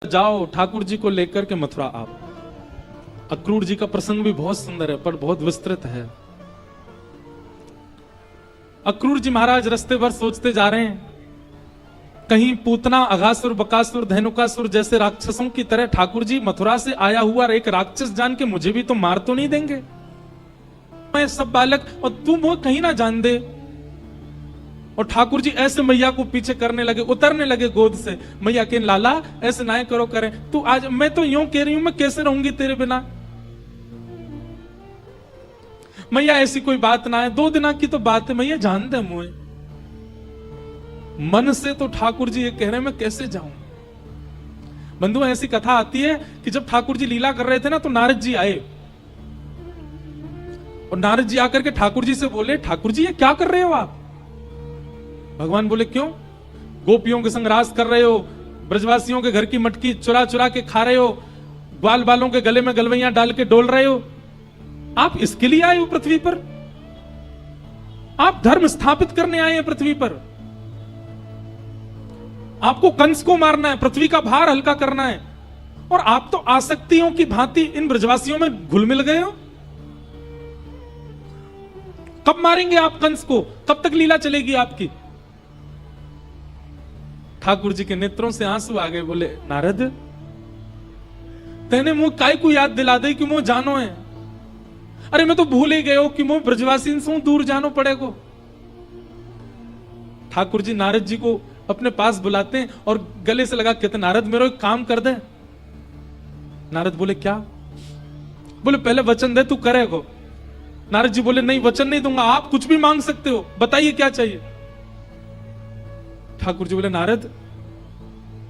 जाओ ठाकुर जी को लेकर के मथुरा आप। अक्रूर जी का प्रसंग भी बहुत सुंदर है पर बहुत विस्तृत है। अक्रूर जी महाराज रास्ते भर सोचते जा रहे हैं, कहीं पूतना, अघासुर, बकासुर, धेनुकासुर जैसे राक्षसों की तरह ठाकुर जी मथुरा से आया हुआ एक राक्षस जान के मुझे भी तो मार तो नहीं देंगे। मैं सब बालक और तुम वो कहीं ना जान दे। और ठाकुर जी ऐसे मैया को पीछे करने लगे, उतरने लगे गोद से। मैया के लाला ऐसे ना करो, करें तू आज, मैं तो यूं कह रही हूं मैं कैसे रहूंगी तेरे बिना। मैया ऐसी कोई बात ना है, 2 दिन की तो बात है, मैया जान दे मुझे। मन से तो ठाकुर जी ये कह रहे हैं मैं कैसे जाऊं। बंधु ऐसी कथा आती है कि जब ठाकुर जी लीला कर रहे थे ना तो नारद जी आए और नारद जी आकर के ठाकुर जी से बोले, ठाकुर जी ये क्या कर रहे हो आप। भगवान बोले क्यों, गोपियों के संग रास कर रहे हो, ब्रजवासियों के घर की मटकी चुरा चुरा के खा रहे हो, बाल बालों के गले में गलवैया डाल के डोल रहे हो, आप इसके लिए आए हो पृथ्वी पर। आप धर्म स्थापित करने आए हैं पृथ्वी पर। आपको कंस को मारना है, पृथ्वी का भार हल्का करना है, और आप तो आसक्तियों की भांति इन ब्रजवासियों में घुल मिल गए हो। कब मारेंगे आप कंस को, कब तक लीला चलेगी आपकी। ठाकुर जी के नेत्रों से आंसू आ गए। बोले नारद तेने मुंह काय को याद दिला दे कि मुंह जानो है। अरे मैं तो भूल ही गए हो कि मुंह ब्रजवासी से दूर जानो पड़ेगो। ठाकुर जी नारद जी को अपने पास बुलाते हैं और गले से लगा कहते नारद मेरा एक काम कर दे। नारद बोले क्या। बोले पहले वचन दे तू करेगो। नारद जी बोले नहीं वचन नहीं दूंगा, आप कुछ भी मांग सकते हो, बताइए क्या चाहिए। ठाकुर जी बोले नारद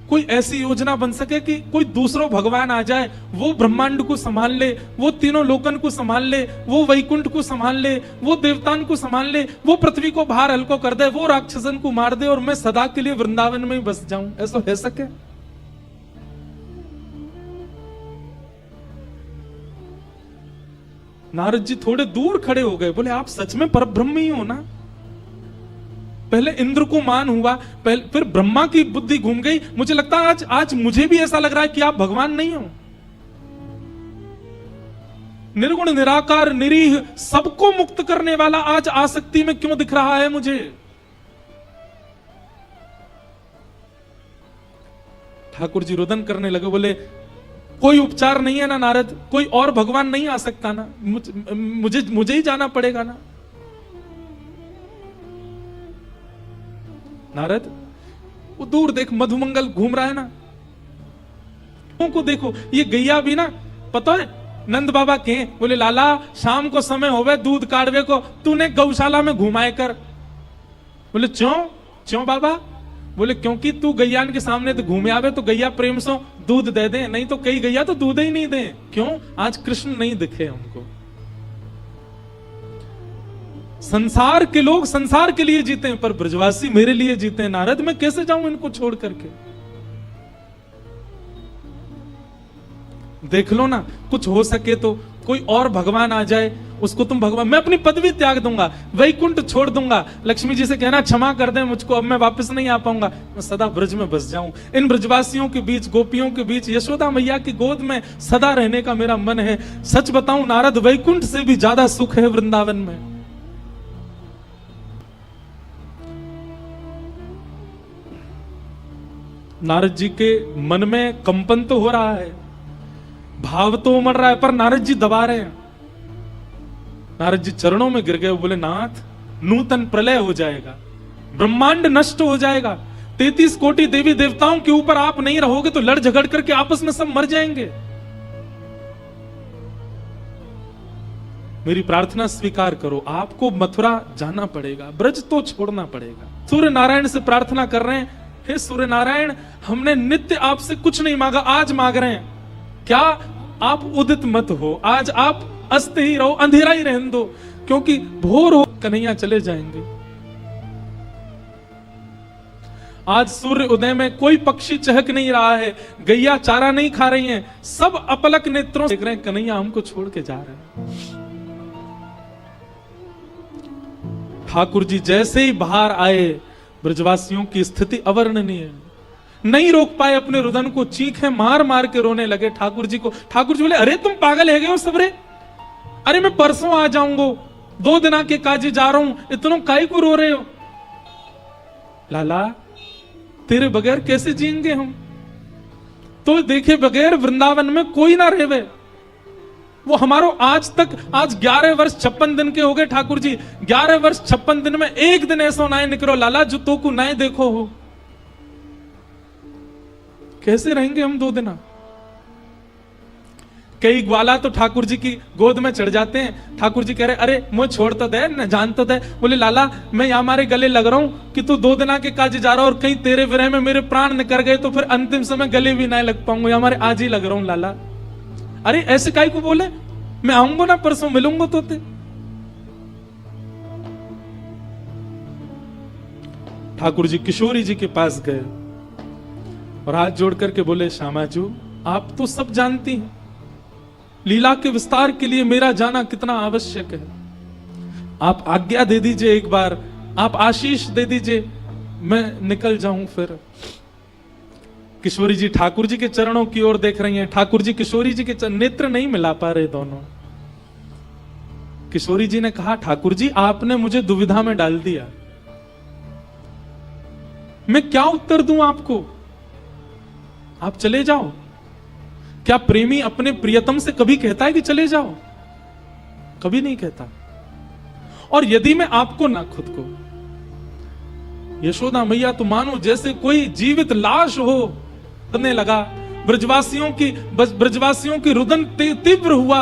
कोई ऐसी योजना बन सके कि कोई दूसरा भगवान आ जाए, वो ब्रह्मांड को संभाल ले, वो तीनों लोकन को संभाल ले, वो वैकुंठ को संभाल ले, वो देवतान को संभाल ले, वो पृथ्वी को भार हल्को कर दे, वो राक्षसन को मार दे और मैं सदा के लिए वृंदावन में ही बस जाऊं। ऐसा हो सके। नारद जी थोड़े दूर खड़े हो गए। बोले आप सच में परब्रह्म ही हो ना। पहले इंद्र को मान हुआ, फिर ब्रह्मा की बुद्धि घूम गई। मुझे लगता है आज मुझे भी ऐसा लग रहा है कि आप भगवान नहीं हो। निर्गुण निराकार निरीह सबको मुक्त करने वाला आज आसक्ति में क्यों दिख रहा है मुझे। ठाकुर जी रुदन करने लगे। बोले कोई उपचार नहीं है ना नारद, कोई और भगवान नहीं आ सकता ना, मुझे ही जाना पड़ेगा ना। नारद वो दूर देख, मधुमंगल घूम रहा है ना, को देखो, ये गैया भी ना पता है नंद बाबा के। बोले लाला शाम को समय होवे दूध काढ़वे को, तूने गौशाला में घुमाए कर। बोले क्यों बाबा। बोले क्योंकि तू गैयान के सामने तो घूमे आवे तो गैया प्रेम से दूध दे दे, नहीं तो कई गैया तो दूध ही नहीं दे। क्यों, आज कृष्ण नहीं दिखे उनको। संसार के लोग संसार के लिए जीते हैं, पर ब्रजवासी मेरे लिए जीते हैं। नारद मैं कैसे जाऊं इनको छोड़ करके। देख लो ना, कुछ हो सके तो कोई और भगवान आ जाए, उसको तुम भगवान, मैं अपनी पदवी त्याग दूंगा, वैकुंठ छोड़ दूंगा, लक्ष्मी जी से कहना क्षमा कर दें मुझको, अब मैं वापस नहीं आ पाऊंगा, मैं सदा ब्रज में बस जाऊं। इन ब्रजवासियों के बीच, गोपियों के बीच, यशोदा मैया की गोद में सदा रहने का मेरा मन है। सच बताऊं नारद, वैकुंठ से भी ज्यादा सुख है वृंदावन में। नारद जी के मन में कंपन तो हो रहा है, भाव तो उमड़ रहा है, पर नारद जी दबा रहे हैं। नारद जी चरणों में गिर गए। बोले नाथ नूतन प्रलय हो जाएगा, ब्रह्मांड नष्ट हो जाएगा, 33 कोटि देवी देवताओं के ऊपर आप नहीं रहोगे तो लड़ झगड़ करके आपस में सब मर जाएंगे। मेरी प्रार्थना स्वीकार करो, आपको मथुरा जाना पड़ेगा, ब्रज तो छोड़ना पड़ेगा। सूर्य नारायण से प्रार्थना कर रहे हैं, हे सूर्य नारायण हमने नित्य आपसे कुछ नहीं मांगा, आज मांग रहे हैं, क्या आप उदित मत हो, आज आप अस्त ही रहो, अंधेरा ही रहने दो, क्योंकि भोर हो कन्हैया चले जाएंगे। आज सूर्य उदय में कोई पक्षी चहक नहीं रहा है, गैया चारा नहीं खा रही हैं, सब अपलक नेत्रों से देख रहे हैं कन्हैया हमको छोड़ के जा रहे हैं। ठाकुर जी जैसे ही बाहर आए, ब्रजवासियों की स्थिति अवर्णनीय है। नहीं रोक पाए अपने रुदन को, चीखें मार मार के रोने लगे ठाकुर जी को। ठाकुर जी बोले, अरे तुम पागल है गए हो सबरे, अरे मैं परसों आ जाऊंगा, 2 दिन के काजी जा रहा हूं, इतना काई को रो रहे हो? लाला तेरे बगैर कैसे जिएंगे हम? तो देखे बगैर वृंदावन में कोई ना रहे। वो हमारो आज 11 वर्ष 56 दिन के हो गए ठाकुर जी। 11 वर्ष 56 दिन में एक दिन ऐसा ना निकलो लाला जो तो को नए देखो हो। कैसे रहेंगे हम 2 दिन? कई ग्वाला तो ठाकुर जी की गोद में चढ़ जाते हैं। ठाकुर जी कह रहे, अरे मुझे छोड़ तो दे, न जान तो दे। बोले, लाला मैं यहां हमारे गले लग रहा हूं कि तू 2 दिन के काज जा रहा और कहीं तेरे विरह में मेरे प्राण निकल गए तो फिर अंतिम समय गले भी नहीं लग पाऊंगा, हमारे आज ही लग रहा हूं लाला। अरे ऐसे काई को बोले, मैं आऊंगा ना परसों, मिलूंगा तो ते। ठाकुर जी किशोरी जी के पास गए और हाथ जोड़ करके बोले, श्यामाजू आप तो सब जानती हैं, लीला के विस्तार के लिए मेरा जाना कितना आवश्यक है। आप आज्ञा दे दीजिए, एक बार आप आशीष दे दीजिए, मैं निकल जाऊं फिर। किशोरी जी ठाकुर जी के चरणों की ओर देख रही हैं। ठाकुर जी किशोरी जी के नेत्र नहीं मिला पा रहे दोनों। किशोरी जी ने कहा, ठाकुर जी आपने मुझे दुविधा में डाल दिया, मैं क्या उत्तर दूं आपको? आप चले जाओ। क्या प्रेमी अपने प्रियतम से कभी कहता है कि चले जाओ? कभी नहीं कहता। और यदि मैं आपको ना खुद को, यशोदा मैया तो मानो जैसे कोई जीवित लाश हो करने लगा। ब्रजवासियों की रुदन तीव्र हुआ।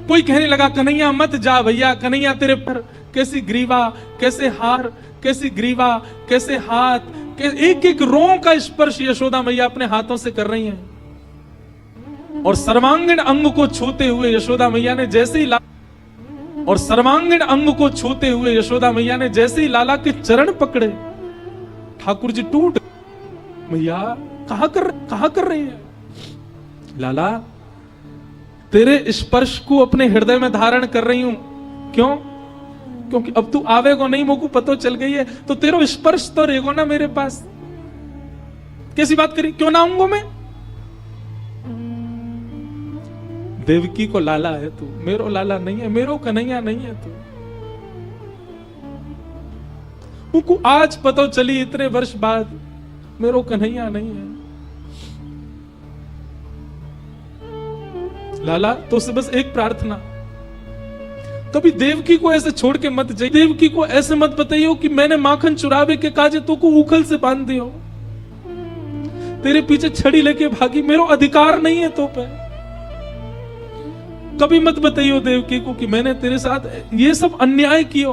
कोई कहने लगा, कन्हैया मत जा भैया, कन्हैया तेरे पर कैसी ग्रीवा, कैसे हार, कैसी ग्रीवा, कैसे हाथ, एक एक रों का स्पर्श यशोदा मैया अपने हाथों से कर रही हैं। और सर्वांगीण अंग को छूते हुए यशोदा मैया ने जैसे ही यशोदा मैया ने जैसे ही लाला के चरण पकड़े, ठाकुर जी टूट। मैया कहा कर रही है? लाला तेरे स्पर्श को अपने हृदय में धारण कर रही हूं। क्यों? क्योंकि अब तू आवेगो नहीं, मोको पतो चल गई है, तो तेरो स्पर्श तो रहेगो ना मेरे पास। कैसी बात करी, क्यों ना आऊंगा मैं? देवकी को लाला है तू, मेरो लाला नहीं है, मेरो कन्हैया नहीं है तू। मुझको आज पता चली इतने वर्ष बाद, मेरो कन्हैया नहीं है। लाला तो से बस एक प्रार्थना, कभी देवकी को ऐसे छोड़ के मत जाइए। देवकी को ऐसे मत बताइयो कि मैंने माखन चुरावे के काजे तो को उखल से बांध दियो, तेरे पीछे छड़ी लेके भागी, मेरो अधिकार नहीं है तो पे। कभी मत बताइयो देवकी को कि मैंने तेरे साथ ये सब अन्याय कियो।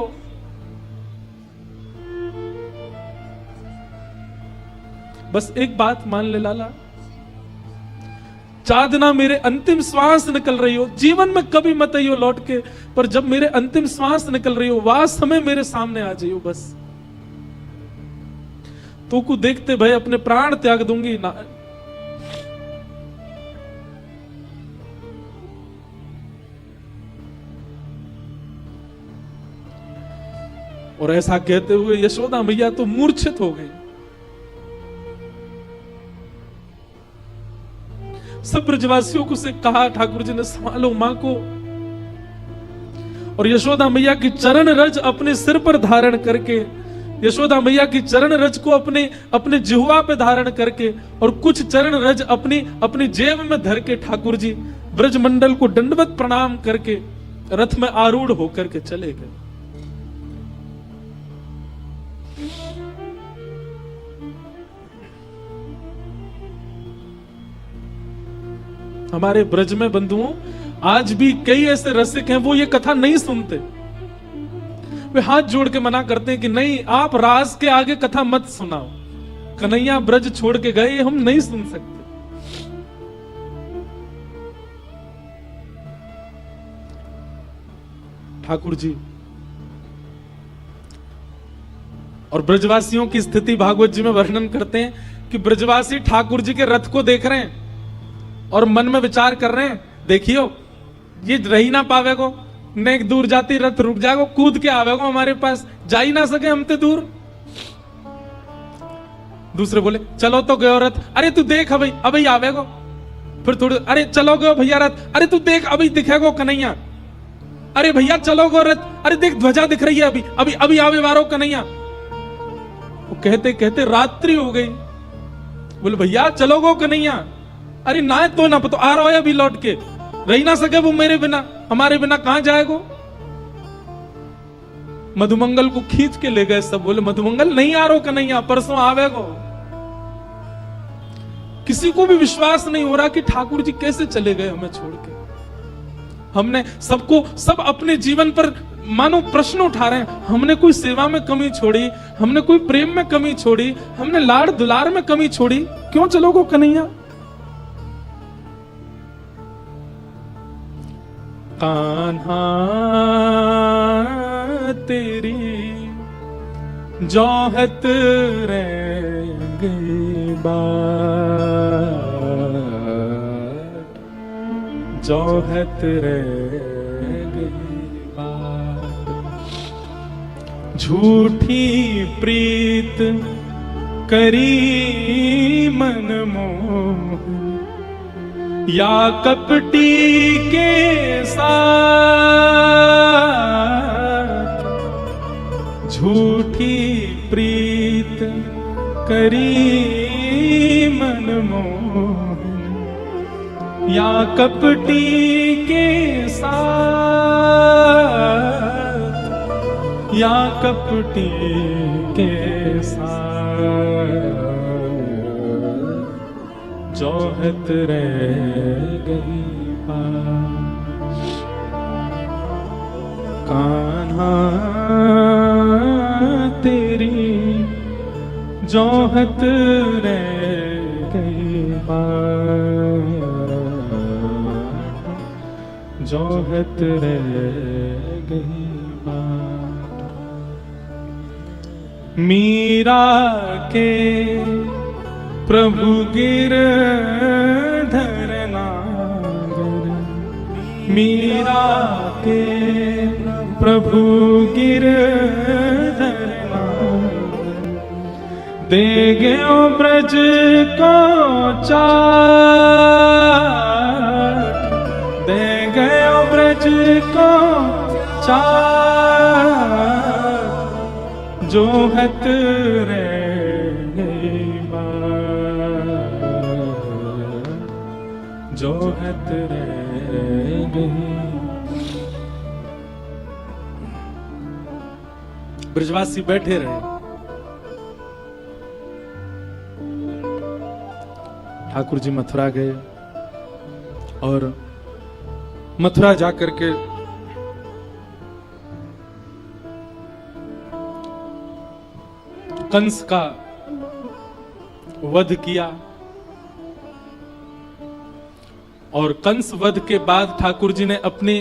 बस एक बात मान ले लाला, चादना मेरे अंतिम श्वास निकल रही हो, जीवन में कभी मत आइयो लौट के, पर जब मेरे अंतिम श्वास निकल रही हो, वह समय मेरे सामने आ जाइयो बस। तो को देखते भाई अपने प्राण त्याग दूंगी ना। और ऐसा कहते हुए यशोदा मैया तो मूर्छित हो गई। सब ब्रजवासियों को से कहा, ठाकुर जी ने संभालो मां को। और यशोदा मैया की चरण रज अपने सिर पर धारण करके, यशोदा मैया की चरण रज को अपने जिह्वा पे धारण करके, और कुछ चरण रज अपनी जेब में धर के ठाकुर जी ब्रजमंडल को दंडवत प्रणाम करके रथ में आरूढ़ होकर के चले गए। हमारे ब्रज में बंधुओं आज भी कई ऐसे रसिक हैं, वो ये कथा नहीं सुनते। वे हाथ जोड़ के मना करते हैं कि नहीं, आप रास के आगे कथा मत सुनाओ, कन्हैया ब्रज छोड़ के गए, हम नहीं सुन सकते। ठाकुर जी और ब्रजवासियों की स्थिति भागवत जी में वर्णन करते हैं कि ब्रजवासी ठाकुर जी के रथ को देख रहे हैं और मन में विचार कर रहे हैं, देखियो ये रही ना पावेगो, नेक दूर जाती रथ रुक जाएगो, कूद के आवेगो हमारे पास, जा ही ना सके हम ते दूर। दूसरे बोले चलो तो गयो रथ, अरे तू देख अभी अभी आवेगो। फिर थोड़ी, अरे चलो गयो भैया रथ, अरे तू देख अभी दिखेगो कन्हैया। अरे भैया चलो गो रथ, अरे देख ध्वजा दिख रही है अभी अभी अभी आवे वारो कन्हैया। वो कहते कहते रात्रि हो गई। बोले भैया चलो गो कन्हैया, अरे ना तो ना तो आ रहा है अभी लौट के, रही ना सके वो मेरे बिना, हमारे बिना कहां जाएगो। मधुमंगल को खींच के ले गए सब। बोले मधुमंगल नहीं आ रहा कन्हैया, परसों आवेगो। किसी को भी विश्वास नहीं हो रहा कि ठाकुर जी कैसे चले गए हमें छोड़ के। हमने सबको सब अपने जीवन पर मानो प्रश्न उठा रहे हैं, हमने कोई सेवा में कमी छोड़ी, हमने कोई प्रेम में कमी छोड़ी, हमने लाड़ दुलार में कमी छोड़ी, क्यों चलोगो कन्हैया। कान्हा तेरी जौहत रह गई बात, जौहत रह गई बात। झूठी प्रीत करी मन मोह, या कपटी के साथ। झूठी प्रीत करी मन मोह, या कपटी के साथ, या कपटी के साथ। जौहत रह गई बात। कान्हा तेरी जौहत रह गई बात, जौहत रह गई बात। मीरा के प्रभु गिरधर नागर, मीरा के प्रभु गिरधर नागर। दे गयो ब्रज को चाट, दे गयो ब्रज को चाट। जोहत रह जोहत रह गई। ब्रजवासी बैठे रहे। ठाकुर जी मथुरा गए और मथुरा जाकर के कंस का वध किया। और कंस वध के बाद ठाकुर जी ने अपनी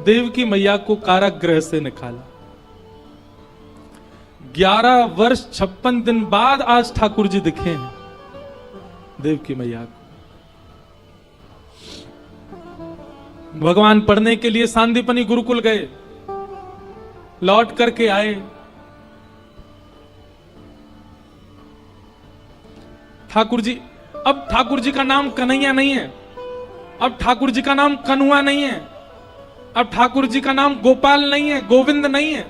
देवकी मैया को कारागृह से निकाला। 11 वर्ष 56 दिन बाद आज ठाकुर जी दिखे हैं देवकी मैया को। भगवान पढ़ने के लिए सांदीपनी गुरुकुल गए, लौट करके आए। ठाकुर जी, अब ठाकुर जी का नाम कन्हैया नहीं है, अब ठाकुर जी का नाम कन्हुआ नहीं है, अब ठाकुर जी का नाम गोपाल नहीं है, गोविंद नहीं है।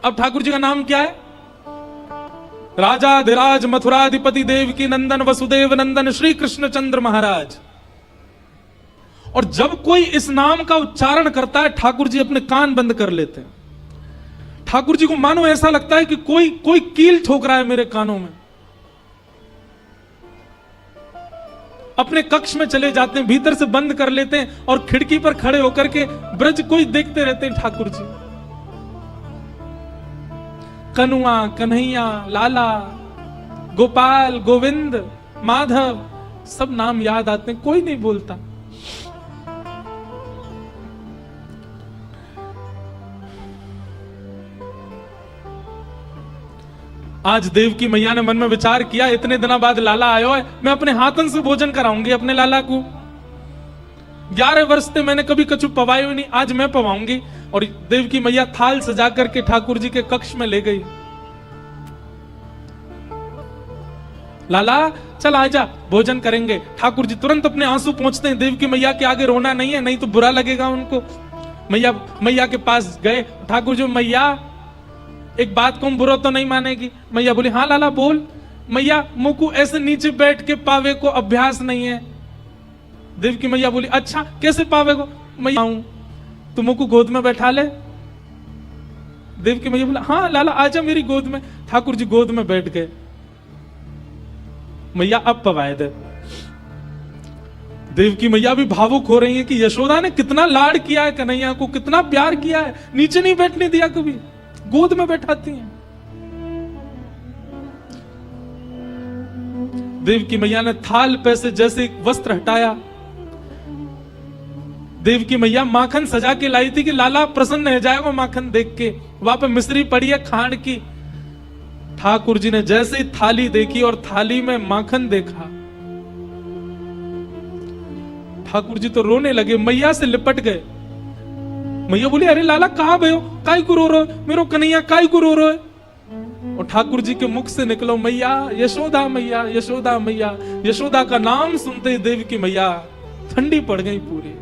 अब ठाकुर जी का नाम क्या है? राजाधिराज मथुराधिपति देवकी नंदन वसुदेव नंदन श्री कृष्ण चंद्र महाराज। और जब कोई इस नाम का उच्चारण करता है, ठाकुर जी अपने कान बंद कर लेते हैं। ठाकुर जी को मानो ऐसा लगता है कि कोई कील ठोक रहा है मेरे कानों में। अपने कक्ष में चले जाते हैं, भीतर से बंद कर लेते हैं और खिड़की पर खड़े होकर के ब्रज को ही देखते रहते हैं। ठाकुर जी कन्हुआ, कन्हैया, लाला, गोपाल, गोविंद, माधव, सब नाम याद आते हैं, कोई नहीं बोलता। आज देवकी मैया ने मन में विचार किया, इतने दिनों बाद लाला आयो है, मैं अपने हाथन से भोजन कराऊंगी अपने लाला को। 11 वर्ष से मैंने कभी कछु पवाई नहीं, आज मैं पवाऊंगी। और देवकी मैया थाल सजा करके ठाकुर जी के कक्ष में ले गई। लाला चल आजा भोजन करेंगे। ठाकुर जी तुरंत अपने आंसू पहुंचते हैं, देवकी मैया के आगे रोना नहीं है, नहीं तो बुरा लगेगा उनको। मैया के पास गए, ठाकुर जी मैया एक बात को बुरा तो नहीं मानेगी। मैया बोली हाँ लाला बोल। मैया मुझको ऐसे नीचे बैठ के पावे को अभ्यास नहीं है। देवकी मैया बोली अच्छा कैसे पावे को? मैया तू मुझको गोद में बैठा ले। देवकी मैया बोला हाँ लाला आजा मेरी गोद में। ठाकुर जी गोद में बैठ गए। मैया अब पवाए दे। देवकी मैया भी भावुक हो रही है कि यशोदा ने कितना लाड किया है कन्हैया को, कितना प्यार किया है, नीचे नहीं बैठने दिया, कभी गोद में बैठाती हैं। देवकी मैया ने थाल पे से जैसे एक वस्त्र हटाया। देवकी मैया माखन सजा के लाई थी कि लाला प्रसन्न हो जाएगा माखन देख के। वहां पे मिश्री पड़ी है खांड की। ठाकुर जी ने जैसे ही थाली देखी और थाली में माखन देखा, ठाकुर जी तो रोने लगे, मैया से लिपट गए। मैया बोली अरे लाला कहां भयो, काय को रो रहे, मेरो कन्हैया काय को रो रहे? और ठाकुर जी के मुख से निकलो मैया यशोदा मैया यशोदा मैया। यशोदा का नाम सुनते ही देवकी मैया ठंडी पड़ गई पूरी।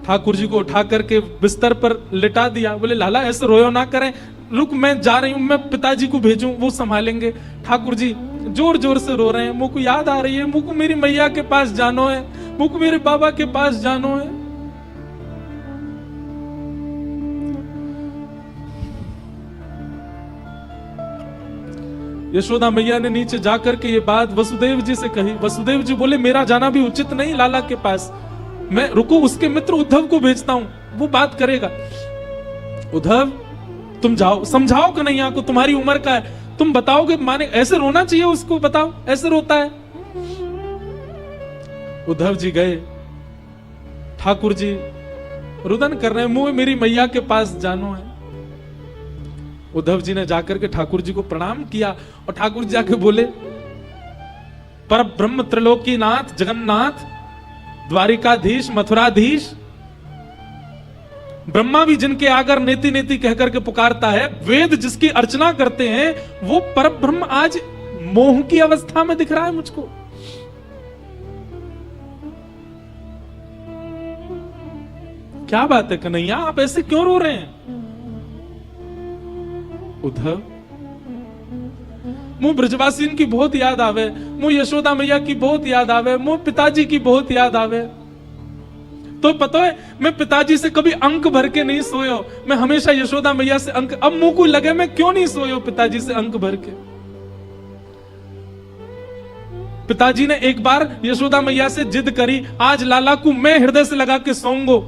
ठाकुर जी को उठा करके बिस्तर पर लिटा दिया। बोले लाला ऐसे रोयो ना करें, रुक मैं जा रही हूं, मैं पिताजी को भेजूं वो संभालेंगे। ठाकुर जी जोर जोर से रो रहे हैं, मुझको याद आ रही है, मुझको मेरी मैया के पास जानो है, मुझको मेरे बाबा के पास जानो है। यशोदा मैया ने नीचे जाकर के ये बात वसुदेव जी से कही। वसुदेव जी बोले मेरा जाना भी उचित नहीं लाला के पास, मैं रुको उसके मित्र उद्धव को भेजता हूं, वो बात करेगा। उद्धव तुम जाओ, समझाओ कन्हैया को, तुम्हारी उम्र का है, तुम बताओगे माने, ऐसे रोना चाहिए उसको, बताओ ऐसे रोता है। उद्धव जी गए, ठाकुर जी रुदन कर रहे हैं, मुंह मेरी मैया के पास जानो है। उद्धव जी ने जाकर के ठाकुर जी को प्रणाम किया और ठाकुर जी जाके बोले पर ब्रह्म त्रिलोकीनाथ जगन्नाथ द्वारिकाधीश मथुराधीश, ब्रह्मा भी जिनके आगर नेति नेति कहकर के पुकारता है, वेद जिसकी अर्चना करते हैं, वो परब्रह्म आज मोह की अवस्था में दिख रहा है मुझको। क्या बात है कन्हैया, आप ऐसे क्यों रो रहे हैं? उद्धव मुझ ब्रजवासीन की बहुत याद आवे, मुझ यशोदा मैया की बहुत याद आवे, मुझ पिताजी की बहुत याद आवे। तो पता है मैं पिताजी से कभी अंक भर के नहीं सोयो, मैं हमेशा यशोदा मैया से अंक, अब मुंह को लगे मैं क्यों नहीं सोयो पिताजी से अंक भर के। पिताजी ने एक बार यशोदा मैया से जिद करी, आज लाला को मैं हृदय से लगा के सोऊंगो।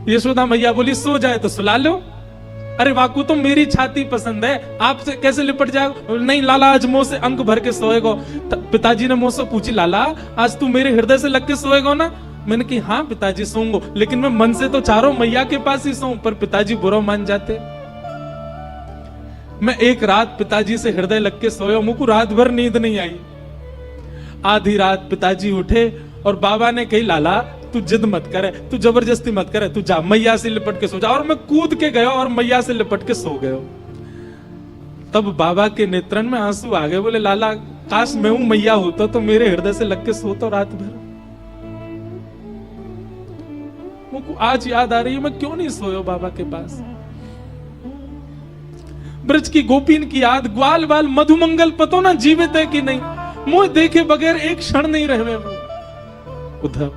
यशोदा मैया बोली सो जाए तो सुला लो। अरे वाकू तो मेरी छाती पसंद है, आपसे कैसे लिपट जाएगा? नहीं लाला आज मुंह से अंक भर के सोएगो। पिताजी ने मुझसे पूछी लाला आज तू मेरे हृदय से लग के सोएगो ना? मैंने कहा हाँ पिताजी सोऊंगो, लेकिन मैं मन से तो चारों मैया के पास ही सोऊं, पर पिताजी बुरा मान जाते। मैं एक रात पिताजी से हृदय लग के सोया, मुझको रात भर नींद नहीं आई। आधी रात पिताजी उठे और बाबा ने कही लाला तू जिद मत करे, तू जबरदस्ती मत करे, तू जा मैया से लिपट के सो जा। और मैं कूद के गया और मैया से लिपट के सो गया। तब बाबा के नेत्रन में आंसू आ गए। बोले लाला काश मैं हूं मैया होता तो मेरे हृदय से लग के सोता रात भर। मुझको आज याद आ रही है मैं क्यों नहीं सोया बाबा के पास। ब्रज की गोपीन की याद, ग्वाल बाल मधुमंगल पतो ना जीवित है कि नहीं, मुझे देखे बगैर एक क्षण नहीं रहे। उद्धव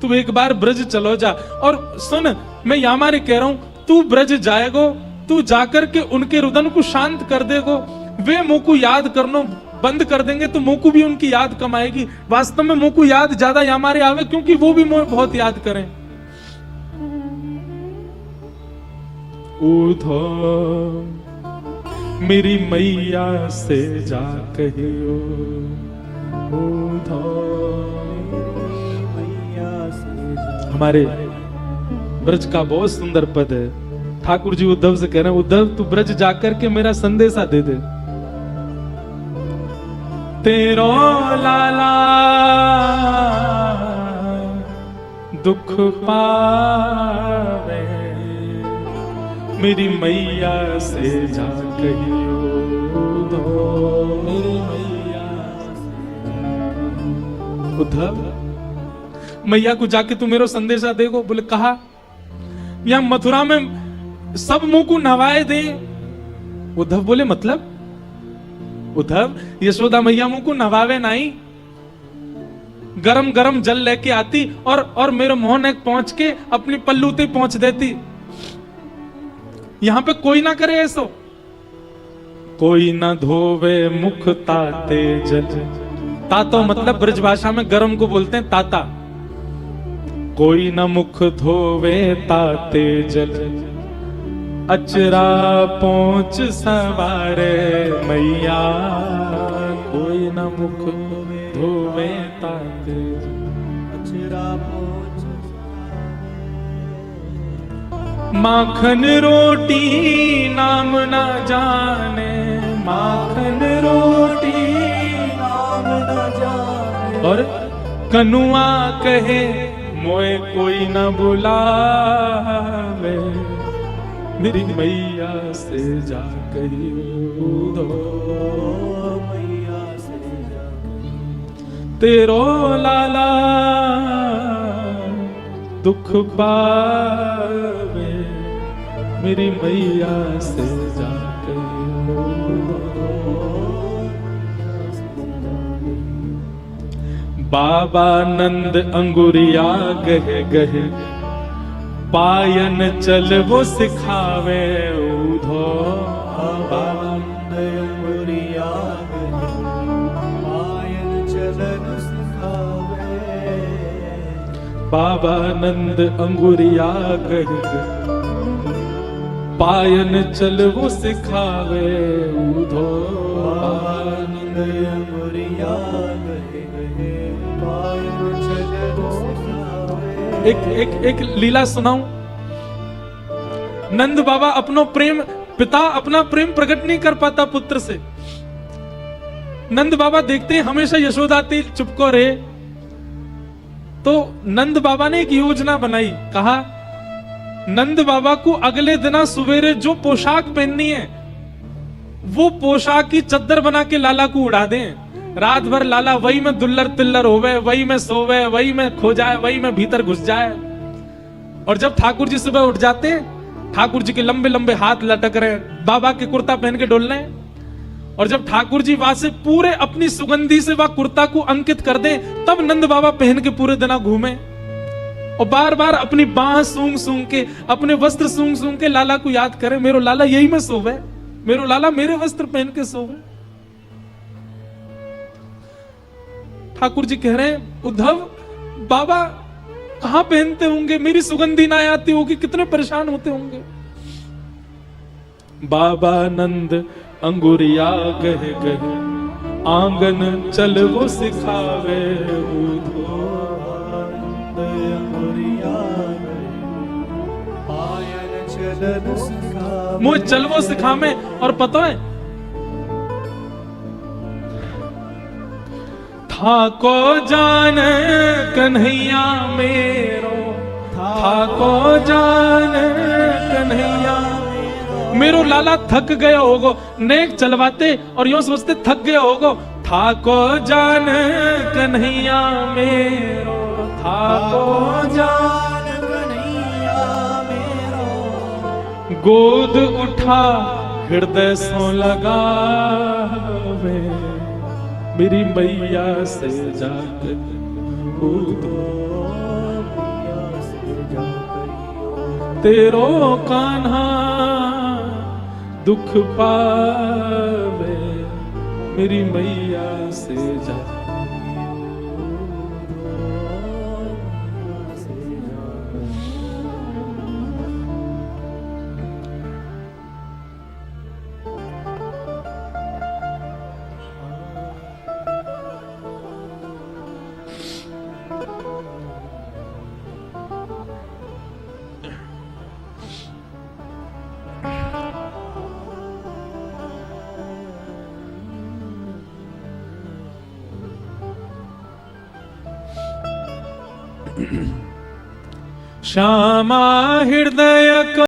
तू एक बार ब्रज चलो जा। और सुन मैं यामारे कह रहा हूं, तू ब्रज जाएगो, तू जाकर के उनके रुदन को शांत कर देगो, वे मुंह को याद करनो बंद कर देंगे तो मुंह को भी उनकी याद कम आएगी। वास्तव में मुंह को याद ज्यादा यामारे आवे, क्योंकि वो भी मुझे बहुत याद करें। उधो मेरी मैया से जा कहियो, हमारे ब्रज का बहुत सुंदर पद है। ठाकुर जी उद्धव से कह रहे हैं उद्धव तू ब्रज जाकर के मेरा संदेशा दे दे। तेरो लाला दुख पावे मेरी मैया से जा कहियो उद्धव, मेरी मैया। उद्धव, मैया को जाके तू मेरो संदेशा देखो। बोले कहा, यहां मथुरा में सब मुंह को नवाए दे। उद्धव बोले मतलब? उद्धव, यशोदा मैया मुंह को नवावे नहीं, गरम गरम जल लेके आती और मेरे मोहन एक पहुंच के अपनी पल्लू ते पहुंच देती। यहां पे कोई ना करे ऐसो। कोई ना धोवे मुख ताते जल। तातो मतलब ब्रज भाषा में गरम को बोलते हैं ताता। कोई न मुख धोवे ताते जल, अचरा पहुंच सवारे मैया। कोई न मुख धोवे ताते जल, अचरा पहुंच। माखन रोटी नाम ना जाने, माखन रोटी नाम ना जाने। और कनुआ कहे मोए कोई न बुलावे, मेरी मैया से जा कहियो दो, मैया से जा तेरो लाला दुख पावे, मेरी मैया से जा कहियो दो। बाबा नंद अंगुरिया गहे गहे, पायन चल वो सिखावे उधो। बाबा नंद अंगुरिया गहे, पायन चलन सिखावे। बाबा नंद अंगुरिया गहे, पायन चल वो सिखावे उधो। बाबा नंद अंगुरिया एक लीला सुनाऊं। नंद बाबा अपनो प्रेम, पिता अपना प्रेम प्रकट नहीं कर पाता पुत्र से। नंद बाबा देखते हैं हमेशा यशोदा चुपको रहे, तो नंद बाबा ने एक योजना बनाई। कहा नंद बाबा को अगले दिन सवेरे जो पोशाक पहननी है वो पोशाक की चद्दर बना के लाला को उड़ा दें। रात भर लाला वही में दुल्लर तिल्लर होवे, वही में सोवे, वही में खो जाए, वही में भीतर घुस जाए। और जब ठाकुर जी सुबह उठ जाते, ठाकुर जी के लंबे लंबे हाथ लटक रहे, बाबा के कुर्ता पहन के डोल रहे। और जब ठाकुर जी वहां से पूरे अपनी सुगंधी से वह कुर्ता को अंकित कर दे, तब नंद बाबा पहन के पूरे दिन घूमे और बार बार अपनी बाह सूंघ सूंघ के, अपने वस्त्र सूंघ सूंघ के लाला को याद करे, मेरो लाला यही में सोवे, मेरो लाला मेरे वस्त्र पहन के सोवे। ठाकुर जी कह रहे हैं उद्धव, बाबा कहां पहनते होंगे, मेरी सुगंधी ना आती होगी, कितने परेशान होते होंगे। बाबा नंद अंगुरिया गहे गहे, आंगन चल वो सिखावे उधो। मुझे चल वो सिखावे। और पता है थाको जान कन्हैया मेरो, थाको जान कन्हैया मेरो। लाला थक गया होगो, नेक चलवाते और यूं सोचते थक गया होगो। थाको जान कन्हैया मेरो, थाको जान कन्हैया मेरो। गोद उठा हृदय सो लगावे, मेरी मैया से जाकर तेरो कान्हा दुख पावे, मेरी मैया से जा। श्यामा हृदय